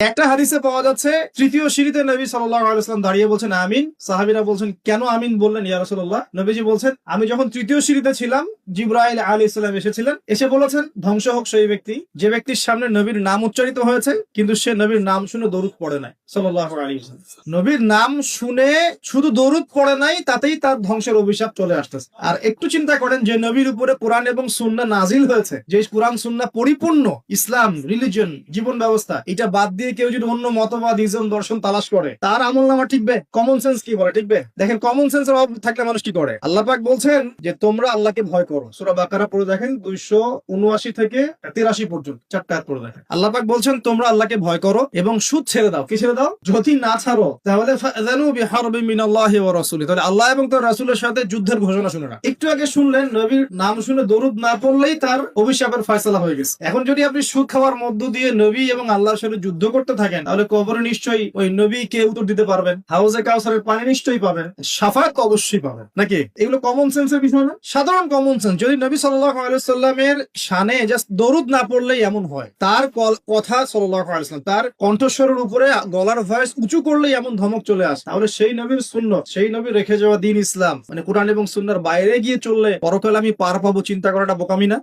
একটা হাদিসে পাওয়া যাচ্ছে তৃতীয় সিঁড়িতে নবী সাল্লাল্লাহু আলাইহি ওয়াসাল্লাম দাঁড়িয়ে বলছেন আমিন। সাহাবীরা বলছেন কেন আমিন বললেন ইয়া রাসূলুল্লাহ? নবীজি বলছেন আমি যখন তৃতীয় সিঁড়িতে ছিলাম জিবরাইল আলাইহিস সালাম এসেছিলেন, এসে বলেছেন ধ্বংস হোক সেই ব্যক্তি যে ব্যক্তির সামনে নবীর নাম উচ্চারিত হয়েছে কিন্তু সে নবীর নাম শুনে দরুদ পড়ে নাই সাল্লাল্লাহু আলাইহি ওয়াসাল্লাম। নবীর নাম শুনে শুধু দরুদ পড়ে নাই, তাতেই তার ধ্বংসের অভিশাপ চলে আসতেছে। আর একটু চিন্তা করেন যে নবীর উপরে কোরআন এবং সুন্নাহ নাজিল হয়েছে, যে কোরআন সুন্নাহ পরিপূর্ণ ইসলাম রিলিজিয়ন জীবন ব্যবস্থা, এটা বাদ দিয়ে কেউ যদি অন্য মতবাদ ইজম দর্শন তালাশ করে তার আমলনামা টিকবে? কমন সেন্স কি বলে টিকবে? দেখেন কমন সেন্সের অভাব থাকলে মানুষ কি করে? আল্লাহ পাক বলছেন যে তোমরা আল্লাহকে ভয় করো। সূরা বাকারা পড়ে দেখেন 279 থেকে 83 পর্যন্ত, 4টা আয়াত পড়ে দেখেন। আল্লাহ পাক বলছেন তোমরা আল্লাহকে ভয় করো এবং সুদ ছেড়ে দাও। কি ছেড়ে দাও? যদি না ছাড়ো তাহলে ফাযানু বিহারবিন মিনাল্লাহি ওয়া রাসূলিহি, তাহলে আল্লাহ এবং তার রাসূলের সাথে যুদ্ধের ঘোষণা শুনে না। একটু আগে শুনলেন নবীর নাম শুনে দরুদ না পড়লেই তার অভিশাপের ফয়সালা হয়ে গেছে। এখন যদি আপনি সুদ খাওয়ার মধ্য দিয়ে নবী এবং আল্লাহর সাথে যুদ্ধ করতে থাকেন তাহলে কবরে নিশ্চয়ই ওই নবী কে উত্তর দিতে পারবেন? হাউজে কাউসারের পানি নিশ্চয়ই পাবেন, শাফাত অবশ্যই পাবেন, নাকি? এগুলো কমন সেন্সের বিষয় না? সাধারণ কমন সেন্স। যদি নবী সাল্লাল্লাহু আলাইহি ওয়াসাল্লামের শানে জাস্ট দরুদ না পড়লেই এমন হয়, তার কথা সাল্লাল্লাহু আলাইহি ওয়াসাল্লাম তার কণ্ঠস্বরের উপরে গলার ভয়েস উঁচু করলেই এমন ধমক চলে আসে, তাহলে সেই নবীর সুন্নাত, সেই নবী রেখে যাওয়া দ্বীন ইসলাম মানে কোরআন এবং সুন্নাহর বাইরে গিয়ে চললে পরকালে আমি পার পাবো চিন্তা করাটা বোকামি না?